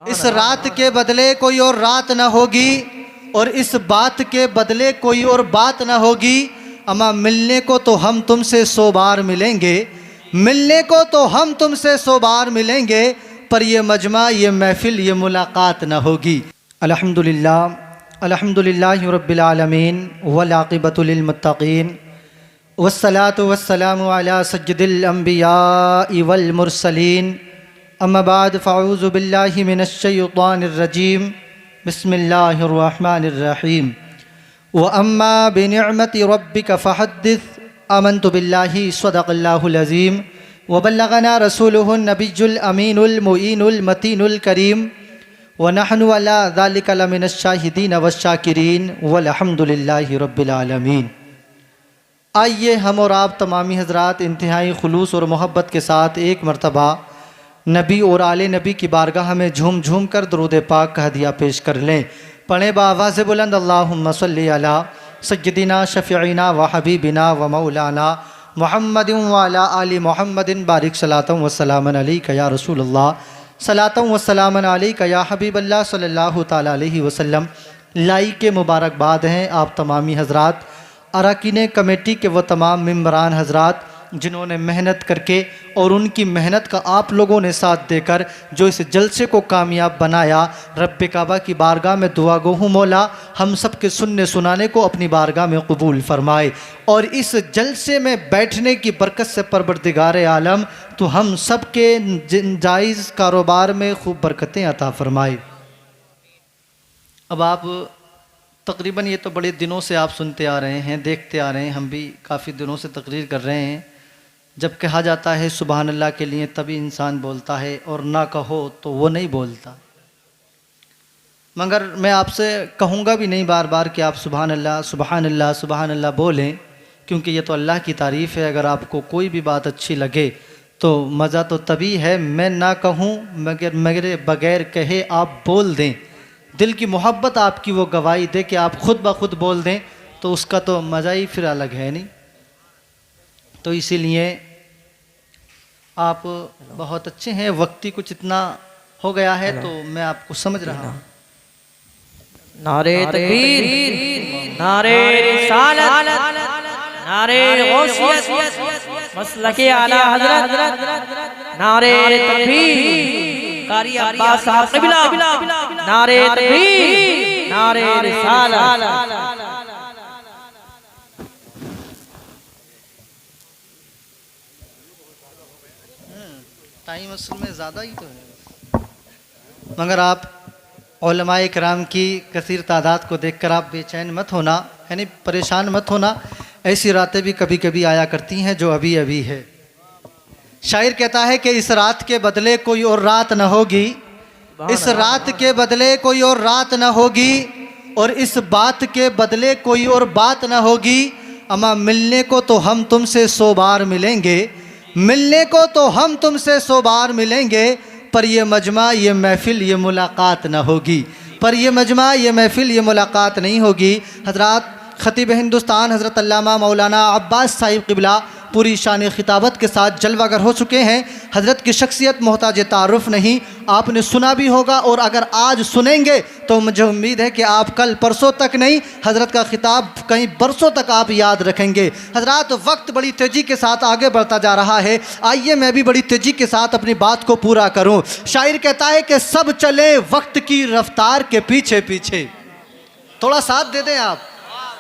इस रात के बदले कोई और रात न होगी और इस बात के बदले कोई और बात न होगी। अमा मिलने को तो हम तुमसे 100 बार मिलेंगे, मिलने को तो हम तुमसे 100 बार मिलेंगे, पर ये मजमा, ये महफिल, ये मुलाकात न होगी। अल्हम्दुलिल्लाह अल्हम्दुलिल्लाहि रब्बिल आलमीन वल आक़िबतु लिल मुत्तक़ीन वस्सलातु वस्सलामु अला सय्यिदिल अंबियाइ वल मुरसलीन। अम्मा बाद फ़अऊज़ु बिल्लाहि मिनश शैतानिर रजीम। बिस्मिल्लाहिर रहमानिर रहीम। व अम्मा बिनिअमति रब्बिका फ़हद्दिस। आमन्तु बिल्लाहि सदक़ल्लाहुल अज़ीम व बल्लगना रसूलुहुन नबियुल अमीनुल मुईनुल मतीनुल करीम व नहनु अला ज़ालिका लमिनश शाहिदीन वश्शाकिरीन वल्हम्दुलिल्लाहि रब्बिल आलमीन। आइए हम और आप तमामी हज़रात इंतहाई खुलूस और मोहब्बत के साथ एक मरतबा नबी और आले नबी की बारगाह में झूम झूम कर दरूद पाक का हदिया पेश कर लें। पढ़े बावाज़ बुलंद अल्लाहुम्मा सल्ली अला सय्यदिना शफ़ीइना व हबीबिना व मौलाना मुहम्मदिन व अला आलि मुहम्मदिन बारिक सलातन व सलामन अलैका या रसूलल्लाह, सलातन व सलामन अलैका या हबीबल्लाह सल्लल्लाहु तआला अलैहि वसल्लम। लाई के मुबारकबाद हैं आप तमामी हज़रात, अरकान कमेटी के वो तमाम मेंबरान हज़रात जिन्होंने मेहनत करके और उनकी मेहनत का आप लोगों ने साथ देकर जो इस जलसे को कामयाब बनाया। रब्बे काबा की बारगाह में दुआ गो हूँ मौला हम सब के सुनने सुनाने को अपनी बारगाह में कबूल फरमाए और इस जलसे में बैठने की बरकत से परवरदिगार आलम तो हम सब के जायज़ कारोबार में खूब बरकतें अता फरमाए। अब आप तकरीबन ये तो बड़े दिनों से आप सुनते आ रहे हैं, देखते आ रहे हैं, हम भी काफ़ी दिनों से तकरीर कर रहे हैं। जब कहा जाता है सुबहान अल्लाह के लिए तभी इंसान बोलता है और ना कहो तो वो नहीं बोलता। मगर मैं आपसे कहूँगा भी नहीं बार बार कि आप सुबहान अल्लाह सुबहान अल्लाह सुबहान अल्लाह बोलें, क्योंकि ये तो अल्लाह की तारीफ़ है। अगर आपको कोई भी बात अच्छी लगे तो मज़ा तो तभी है मैं ना कहूँ मगर मेरे बग़ैर कहे आप बोल दें। दिल की मोहब्बत आपकी वो गवाही दे कि आप ख़ुद ब खुद बोल दें तो उसका तो मज़ा ही फिर अलग है नहीं। तो इसीलिए आप बहुत अच्छे हैं, वक्ती कुछ इतना हो गया है तो मैं आपको समझ रहा हूँ। नारे तकबीर, नारे रिसालत, नारे गौसियत, मसलके आला हज़रत, नारे तकबीर, कारी अब्बास साहब क़िबला, नारे तकबीर, नारे रिसालत। टाइम असल में ज़्यादा ही तो है, मगर आप उलमाए किराम की कसीर तादाद को देखकर आप बेचैन मत होना, यानी परेशान मत होना। ऐसी रातें भी कभी कभी आया करती हैं जो अभी अभी है। शायर कहता है कि इस रात के बदले कोई और रात न होगी, इस रात के बदले कोई और रात न होगी और इस बात के बदले कोई और बात न होगी। अमा मिलने को तो हम तुमसे 100 बार मिलेंगे, मिलने को तो हम तुमसे 100 बार मिलेंगे, पर ये मजमा, ये महफिल, ये मुलाकात न होगी, पर ये मजमा, ये महफिल, ये मुलाकात नहीं होगी। हज़रात ख़तीब हिंदुस्तान हज़रत अल्लामा मौलाना अब्बास साहिब क़िबला पूरी शान खिताबत के साथ जलवागर हो चुके हैं। हज़रत की शख्सियत मोहताज तारुफ़ नहीं, आपने सुना भी होगा और अगर आज सुनेंगे तो मुझे उम्मीद है कि आप कल परसों तक नहीं, हज़रत का खिताब कहीं बरसों तक आप याद रखेंगे। हज़रात वक्त बड़ी तेज़ी के साथ आगे बढ़ता जा रहा है, आइए मैं भी बड़ी तेज़ी के साथ अपनी बात को पूरा करूँ। शायर कहता है कि सब चले वक्त की रफ्तार के पीछे पीछे। थोड़ा साथ दे दें आप,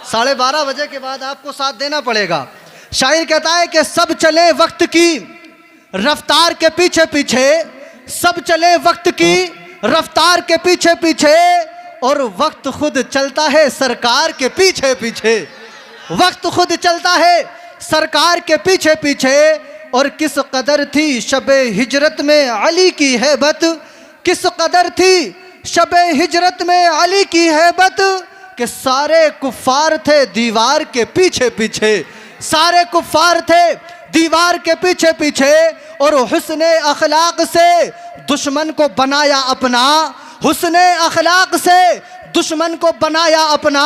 12:30 बजे के बाद आपको साथ देना पड़ेगा। शायर कहता है कि सब चले वक्त की रफ्तार के पीछे पीछे, सब चले वक्त की रफ्तार के पीछे पीछे और वक्त खुद चलता है सरकार के पीछे पीछे, वक्त खुद चलता है सरकार के पीछे पीछे। और किस कदर थी शबे हिजरत में अली की हैबत, किस कदर थी शबे हिजरत में अली की हैबत कि सारे कुफ्फार थे दीवार के पीछे पीछे, सारे कुफ्फार थे दीवार के पीछे पीछे और हुस्ने अखलाक से दुश्मन को बनाया अपना, हुस्ने अखलाक से दुश्मन को बनाया अपना।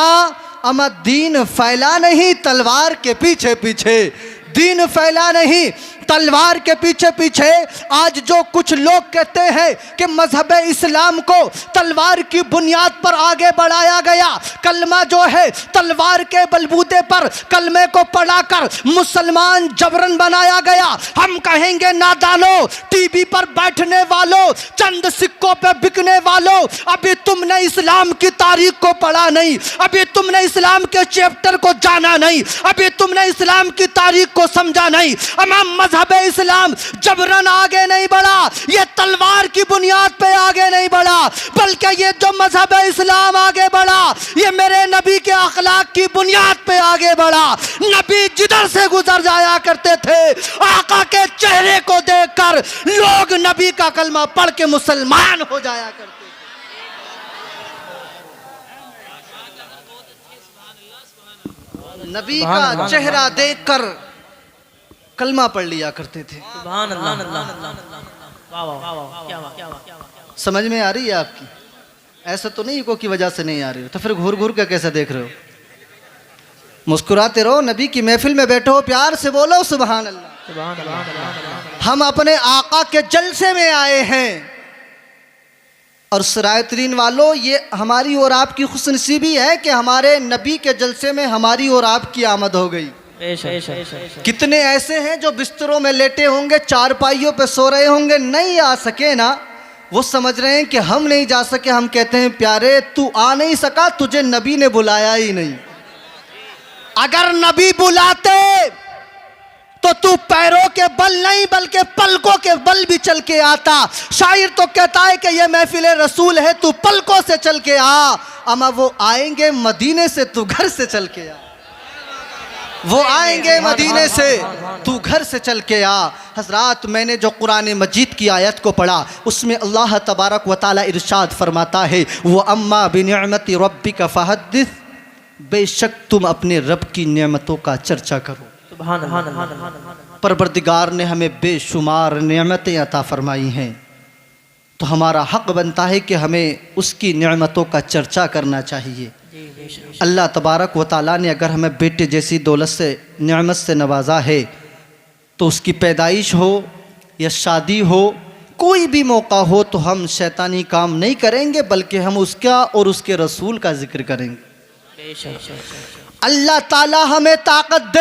अमा दीन फैला नहीं तलवार के पीछे पीछे, दीन फैला नहीं तलवार के पीछे पीछे आज जो कुछ लोग कहते हैं कि मजहब इस्लाम को तलवार की बुनियाद पर आगे बढ़ाया गया, कलमा जो है तलवार के बलबूते पर कलमे को पढ़ाकर मुसलमान जबरन बनाया गया। हम कहेंगे नादानो, टीवी पर बैठने वालों, चंद सिक्कों पे बिकने वालों, अभी तुमने इस्लाम की तारीख को पढ़ा नहीं, अभी तुमने इस्लाम के चैप्टर को जाना नहीं, अभी तुमने इस्लाम की तारीख को समझा नहीं। अमाम मजहब इस्लाम जबरन आगे नहीं बढ़ा, ये तलवार की बुनियाद पे आगे नहीं बढ़ा, बल्कि ये जो मजहब इस्लाम आगे बढ़ा ये मेरे नबी के अखलाक की बुनियाद पे आगे बढ़ा। नबी जिधर से गुजर जाया करते थे आका के चेहरे को देखकर लोग नबी का कलमा पढ़ के मुसलमान हो जाया करते थे। नबी का चेहरा देखकर कलमा पढ़ लिया करते थे। सुभान अल्लाह, वाह वाह वाह, क्या बात, क्या बात। समझ में आ रही है आपकी? ऐसा तो नहीं को की वजह से नहीं आ रही हो, तो फिर घूर घूर के कैसे देख रहे हो? मुस्कुराते रहो, नबी की महफिल में बैठो, प्यार से बोलो सुभान अल्लाह। सुभान अल्लाह। हम अपने आका के जलसे में आए हैं और सरायतरीन वालों, ये हमारी और आपकी खुशनसीबी है कि हमारे नबी के जलसे में हमारी और आपकी आमद हो गई। कितने ऐसे हैं जो बिस्तरों में लेटे होंगे, चारपाइयों पे सो रहे होंगे, नहीं आ सके ना, वो समझ रहे हैं कि हम नहीं जा सके। हम कहते हैं प्यारे तू आ नहीं सका, तुझे नबी ने बुलाया ही नहीं। अगर नबी बुलाते तो तू पैरों के बल नहीं बल्कि पलकों के बल भी चल के आता। शायर तो कहता है कि यह महफिल रसूल है, तू पलकों से चल के आ। अमा वो आएंगे मदीने से, तू घर से चल के आ। वो आएंगे मदीने से, तू घर से चल के आ। हजरात, मैंने जो कुरान मजीद की आयत को पढ़ा उसमें अल्लाह तबारक व तआला इरशाद फरमाता है, वो अम्मा बिनिअमति रब्बिका फहद्दिस, बेशक तुम अपने रब की नेमतों का चर्चा करो। परवरदिगार ने हमें बेशुमार नेमतें अता फरमाई हैं, तो हमारा हक बनता है कि हमें उसकी नेमतों का चर्चा करना चाहिए। अल्लाह तबारक व तआला ने अगर हमें बेटे जैसी दौलत से, नेमत से नवाजा है, तो उसकी पैदाइश हो या शादी हो, कोई भी मौका हो, तो हम शैतानी काम नहीं करेंगे बल्कि हम उसका और उसके रसूल का जिक्र करेंगे। अल्लाह ताला हमें ताकत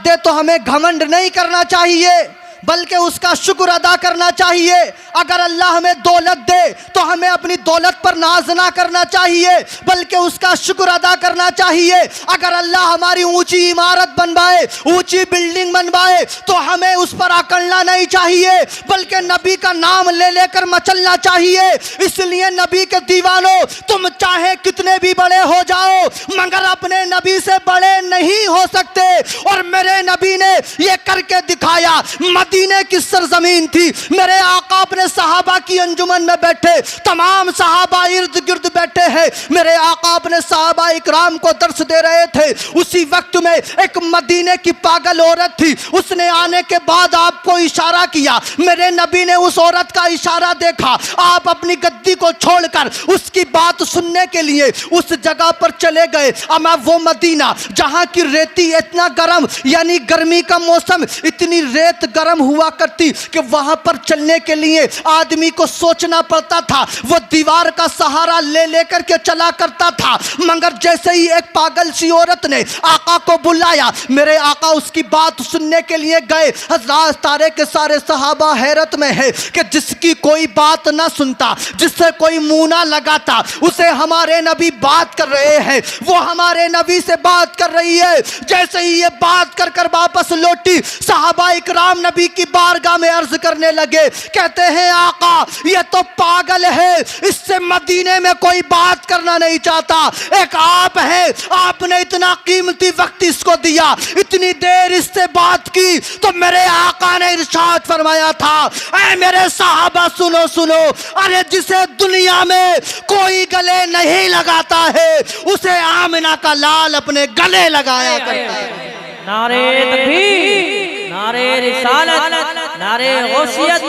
दे तो हमें घमंड नहीं करना चाहिए बल्कि उसका शुक्र अदा करना चाहिए। अगर अल्लाह हमें दौलत दे तो हमें अपनी दौलत पर नाज ना करना चाहिए बल्कि उसका शुक्र अदा करना चाहिए। अगर अल्लाह हमारी ऊंची इमारत बनवाए, ऊंची बिल्डिंग बनवाए, तो हमें उस पर अकड़ना नहीं चाहिए बल्कि नबी का नाम ले लेकर मचलना चाहिए। इसलिए नबी के दीवानों, तुम चाहे कितने भी बड़े हो जाओ मगर अपने नबी से बड़े नहीं हो सकते। और मेरे नबी ने यह करके दिखाया। मदीने की सरजमीन थी, मेरे आका अपने सहाबा की अंजुमन में बैठे, तमाम सहाबा इर्द गिर्द बैठे हैं, मेरे आका अपने सहाबा इकराम को दर्श दे रहे थे। उसी वक्त में एक मदीने की पागल औरत थी, उसने आने के बाद आपको इशारा किया, मेरे नबी ने उस औरत का इशारा देखा, आप अपनी गद्दी को छोड़कर उसकी बात सुनने के लिए उस जगह पर चले गए। अमा वो मदीना जहां की रेती इतना गर्म, यानी गर्मी का मौसम, इतनी रेत गर्म हुआ करती कि वहां पर चलने के लिए आदमी को सोचना पड़ता था, वो दीवार का सहारा ले लेकर के चला करता था। मगर जैसे ही एक पागल सी औरत ने आका को बुलाया, मेरे आका उसकी बात सुनने के लिए गए। हज़रात, सारे के सारे सहाबा हैरत में है कि जिसकी कोई बात ना सुनता, जिससे कोई मुंह ना लगाता, उसे हमारे नबी बात कर रहे हैं, वो हमारे नबी से बात कर रही है। जैसे ही ये बात कर कर वापस लौटी, सहाबा इकराम नबी की बारगाह में अर्ज करने लगे, कहते हैं आका ये तो पागल है, इससे मदीने में कोई बात करना नहीं चाहता। एक आप है, आपने इतना कीमती वक्त इसको दिया, इतनी देर इससे बात की, तो मेरे आका ने इरशाद फरमाया था, ऐ मेरे सहाबा सुनो सुनो, अरे जिसे दुनिया में कोई गले नहीं लगाता है उसे आमिना का लाल अपने गले लगाया करता है। नारे तकबीर, नारे रिसालत, नारे गौसियत,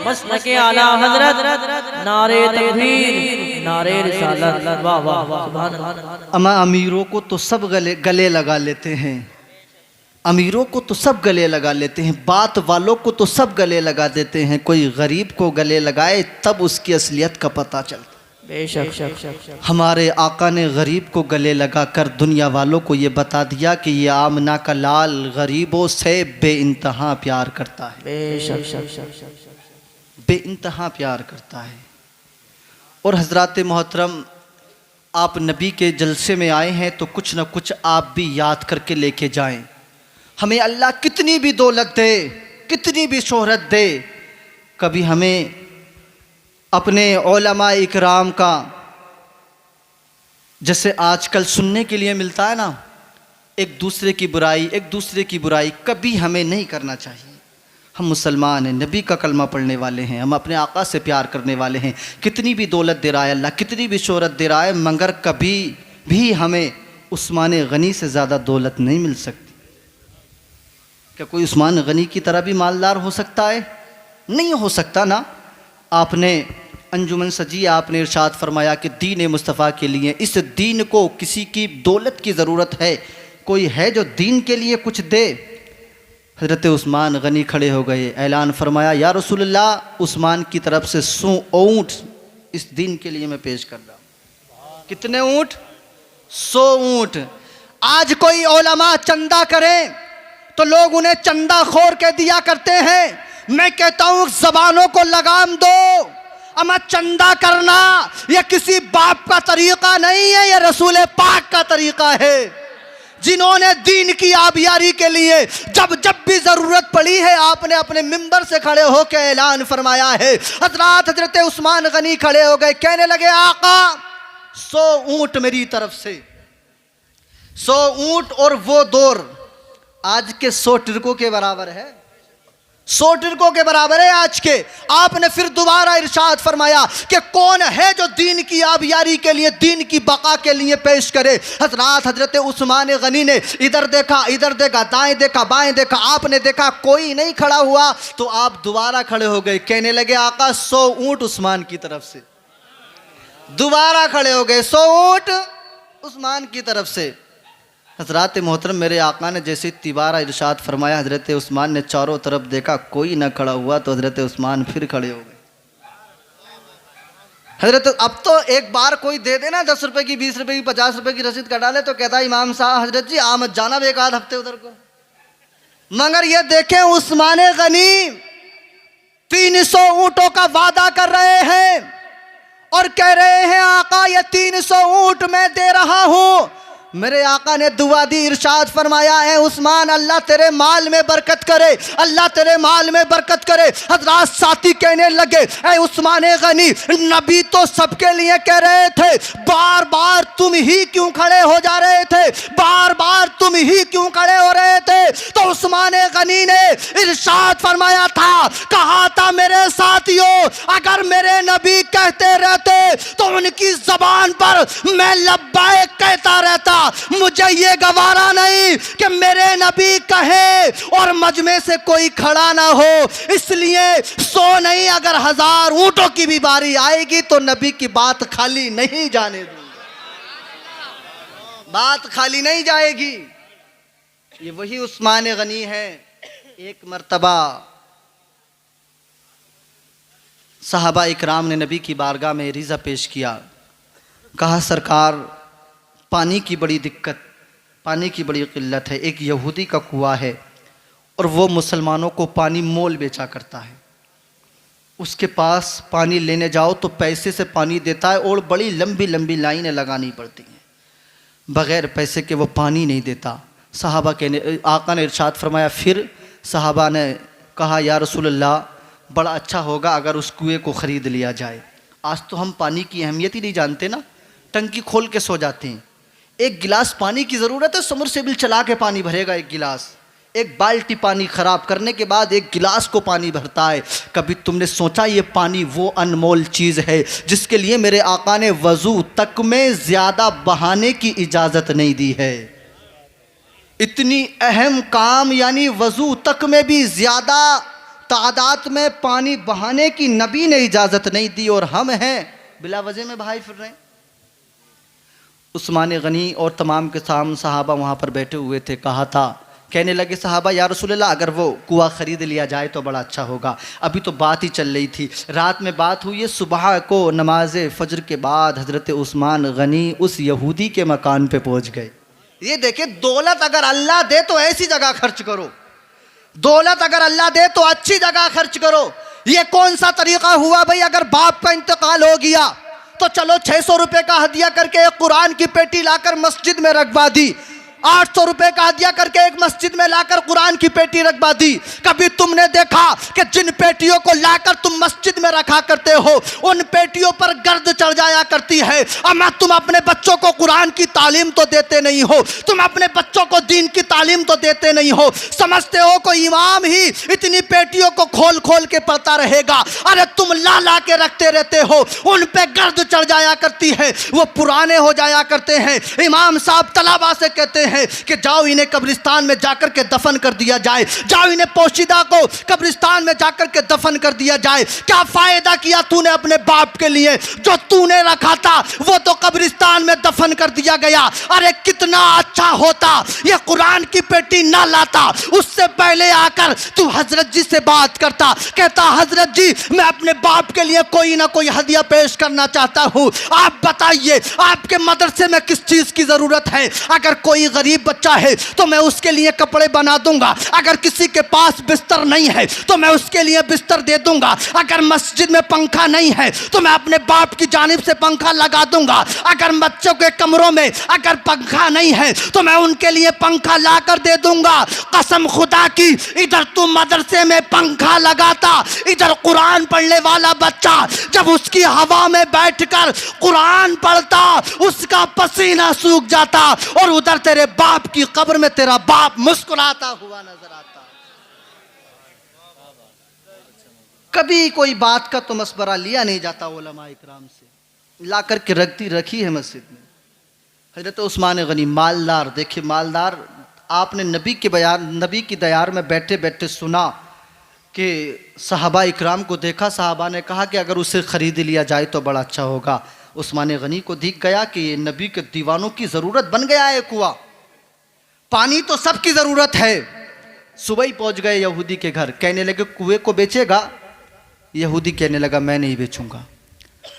मसलके आला हजरत, नारे तकबीर, नारे रिसालत, वाह वाह वाह, सुभान अल्लाह। अमा अमीरों को तो सब गले लगा लेते हैं, अमीरों को तो सब गले लगा लेते हैं, बात वालों को तो सब गले लगा देते हैं, कोई गरीब को गले लगाए तब उसकी असलियत का पता चलता। बेशक हमारे आका ने गरीब को गले लगाकर दुनिया वालों को ये बता दिया कि ये आमना का लाल गरीबों से बेइंतहा प्यार करता है, बेइंतहा प्यार करता है। और हज़रात मोहतरम, आप नबी के जलसे में आए हैं तो कुछ न कुछ आप भी याद करके लेके जाएं। हमें अल्लाह कितनी भी दौलत दे, कितनी भी शोहरत दे, कभी हमें अपने उलमा इकराम का, जैसे आजकल सुनने के लिए मिलता है ना, एक दूसरे की बुराई, कभी हमें नहीं करना चाहिए। हम मुसलमान हैं, नबी का कलमा पढ़ने वाले हैं, हम अपने आका से प्यार करने वाले हैं। कितनी भी दौलत दे रहा है अल्लाह, कितनी भी शोहरत दे रहा है, मगर कभी भी हमें उस्मान गनी से ज़्यादा दौलत नहीं मिल सकती। क्या कोई उस्मान गनी की तरह भी मालदार हो सकता है? नहीं हो सकता ना। आपने अंजुमन सजी, आपने इरशाद फरमाया कि दीन मुस्तफ़ा के लिए, इस दीन को किसी की दौलत की ज़रूरत है, कोई है जो दीन के लिए कुछ दे? हज़रत उस्मान गनी खड़े हो गए, ऐलान फरमाया, या रसूलल्लाह, उस्मान की तरफ से 100 ऊँट इस दीन के लिए मैं पेश कर रहा हूँ। कितने ऊँट? 100 ऊँट। आज कोई उलमा चंदा करें तो लोग उन्हें चंदा खोर के दिया करते हैं। मैं कहता हूँ ज़बानों को लगाम दो। अमा चंदा करना यह किसी बाप का तरीक़ा नहीं है, यह रसूल पाक का तरीक़ा है, जिन्होंने दीन की आबियारी के लिए जब जब भी ज़रूरत पड़ी है, आपने अपने मिंबर से खड़े होकर ऐलान फरमाया है। हज़रत उस्मान गनी खड़े हो गए, कहने लगे, आका 100 ऊँट मेरी तरफ से, 100 ऊँट, और वो दौर आज के 100 टिरकों के बराबर है, 100 टिरकों के बराबर है आज के। आपने फिर दोबारा इरशाद फरमाया कि कौन है जो दीन की आबियारी के लिए, दीन की बका के लिए पेश करे। हज़रत उस्मान गनी ने इधर देखा, दाएं देखा, बाएं देखा, आपने देखा कोई नहीं खड़ा हुआ, तो आप दोबारा खड़े हो गए, कहने लगे, आका 100 ऊँट उस्मान की तरफ से। दोबारा खड़े हो गए, 100 ऊँट उस्मान की तरफ से। हज़रात मोहतरम, मेरे आका ने जैसे तिबारा इरशाद फरमाया, हज़रत उस्मान ने चारों तरफ देखा, कोई ना खड़ा हुआ, तो हज़रत उस्मान फिर खड़े हो गए। हज़रत, अब तो एक बार कोई दे देना 10 रुपए की, 20 रुपए की, 50 रुपए की रसीद कटा ले तो कहता है, इमाम साहब, हज़रत जी आ मत जाना एक आध हफ्ते उधर को। मगर ये देखें, उस्मान गनी 300 ऊँटों का वादा कर रहे हैं और कह रहे हैं, आका ये 300 ऊँट मैं दे रहा हूँ। मेरे आका ने दुआ दी, इरशाद फरमाया है, उस्मान अल्लाह तेरे माल में बरकत करे, अल्लाह तेरे माल में बरकत करे। हज़रात साथी कहने लगे, ऐ उस्मान गनी, नबी तो सबके लिए कह रहे थे, बार बार तुम ही क्यों खड़े हो जा रहे थे, बार बार तुम ही क्यों खड़े हो रहे थे? तो उस्मान गनी ने इरशाद फरमाया था, कहा था, मेरे साथियों, अगर मेरे नबी कहते रहते तो उनकी ज़बान पर मैं लब्बाइक कहता रहता। मुझे ये गवारा नहीं कि मेरे नबी कहे और मजमे से कोई खड़ा ना हो, इसलिए 100 नहीं, अगर 1000 ऊँटों की भी बारी आएगी तो नबी की बात खाली नहीं जाने दूंगा, बात खाली नहीं जाएगी। ये वही उस्मान गनी है। एक मर्तबा सहाबा इकराम ने नबी की बारगाह में रिज़ा पेश किया, कहा, सरकार पानी की बड़ी दिक्कत, पानी की बड़ी किल्लत है। एक यहूदी का कुआं है और वो मुसलमानों को पानी मोल बेचा करता है। उसके पास पानी लेने जाओ तो पैसे से पानी देता है और बड़ी लंबी लंबी लाइनें लगानी पड़ती हैं, बग़ैर पैसे के वो पानी नहीं देता। सहाबा के आका ने इरशाद फरमाया, फिर सहाबा ने कहा, या रसूलल्लाह, बड़ा अच्छा होगा अगर उस कुएँ को ख़रीद लिया जाए। आज तो हम पानी की अहमियत ही नहीं जानते ना, टंकी खोल के सो जाते हैं। एक गिलास पानी की ज़रूरत है, सबमर्सिबल चला के पानी भरेगा एक गिलास, एक बाल्टी पानी ख़राब करने के बाद एक गिलास को पानी भरता है। कभी तुमने सोचा ये पानी वो अनमोल चीज़ है जिसके लिए मेरे आका ने वज़ू तक में ज़्यादा बहाने की इजाज़त नहीं दी है? इतनी अहम काम, यानी वज़ू तक में भी ज़्यादा तादाद में पानी बहाने की नबी ने इजाज़त नहीं दी, और हम हैं बिला वजह में बहाई फिर रहे हैं। उस्मान गनी और तमाम के तमाम सहाबा वहाँ पर बैठे हुए थे। कहा था कहने लगे सहाबा या रसूलल्लाह अगर वो कुआं ख़रीद लिया जाए तो बड़ा अच्छा होगा। अभी तो बात ही चल रही थी, रात में बात हुई है, सुबह को नमाज फ़जर के बाद हज़रत उस्मान गनी उस यहूदी के मकान पे पहुंच गए। ये देखिए, दौलत अगर अल्लाह दे तो ऐसी जगह खर्च करो, दौलत अगर अल्लाह दे तो अच्छी जगह खर्च करो। ये कौन सा तरीका हुआ भाई? अगर बाप का इंतकाल हो गया तो चलो 600 रुपए का हदिया करके एक कुरान की पेटी लाकर मस्जिद में रखवा दी, 800 रुपए का हदिया करके एक मस्जिद में लाकर कुरान की पेटी रखवा दी। कभी तुमने देखा कि जिन पेटियों को लाकर तुम मस्जिद में रखा करते हो उन पेटियों पर गर्द चढ़ जाया करती है? अम्मा, तुम अपने बच्चों को कुरान की तालीम तो देते नहीं हो, तुम अपने बच्चों को दीन की तालीम तो देते नहीं हो। समझते हो कोई इमाम ही इतनी पेटियों को खोल खोल के पढ़ता रहेगा? अरे तुम ला ला के रखते रहते हो, उन पे गर्द चढ़ जाया करती है, वो पुराने हो जाया करते हैं। इमाम साहब तलबा से कहते हैं कि जाओ इन्हें कब्रिस्तान में जाकर के दफन कर दिया जाए, जाओ इन्हें पोशीदा को कब्रिस्तान में जाकर के दफन कर दिया जाए। क्या फायदा किया तूने अपने बाप के लिए? जो तूने रखा था वो तो कब्रिस्तान में दफन कर दिया गया। अरे कितना अच्छा होता ये कुरान की पेटी ना लाता, उससे पहले आकर तू हजरत जी से बात करता, कहता हजरत जी मैं अपने बाप के लिए कोई ना कोई हदिया पेश करना चाहता हूँ, आप बताइए आपके मदरसे में किस चीज की जरूरत है? अगर कोई गरीब बच्चा है तो मैं उसके लिए कपड़े बना दूंगा, अगर किसी के पास बिस्तर नहीं है तो मैं उसके लिए बिस्तर दे दूंगा, अगर मस्जिद में पंखा नहीं है तो मैं अपने बाप की जानिब से पंखा लगा दूंगा, अगर बच्चों के कमरों में अगर पंखा नहीं है तो मैं उनके लिए पंखा ला कर दे दूंगा। कसम खुदा की, इधर तू मदरसे में पंखा लगाता, इधर कुरान पढ़ने वाला बच्चा जब उसकी हवा में बैठकर कुरान पढ़ता उसका पसीना सूख जाता, और उधर तेरे बाप की कब्र में तेरा बाप मुस्कुराता हुआ नजर आता। कभी कोई बात का तो मशवरा लिया नहीं जाता उलमा इकराम से, ला करके रखी है मस्जिद में। हजरत उस्मान गनी मालदार, देखिए मालदार, आपने नबी की दयार में बैठे बैठे सुना कि सहाबा इकराम को देखा, सहाबा ने कहा कि अगर उसे ख़रीद लिया जाए तो बड़ा अच्छा होगा। उस्मान गनी को दिख गया कि ये नबी के दीवानों की ज़रूरत बन गया है कुआं, पानी तो सबकी ज़रूरत है। सुबह ही पहुंच गए यहूदी के घर, कहने लगे कुएं को बेचेगा? यहूदी कहने लगा मैं नहीं बेचूंगा।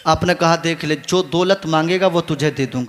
आपने कहा देख ले, जो दौलत मांगेगा वो तुझे दे दूंगा।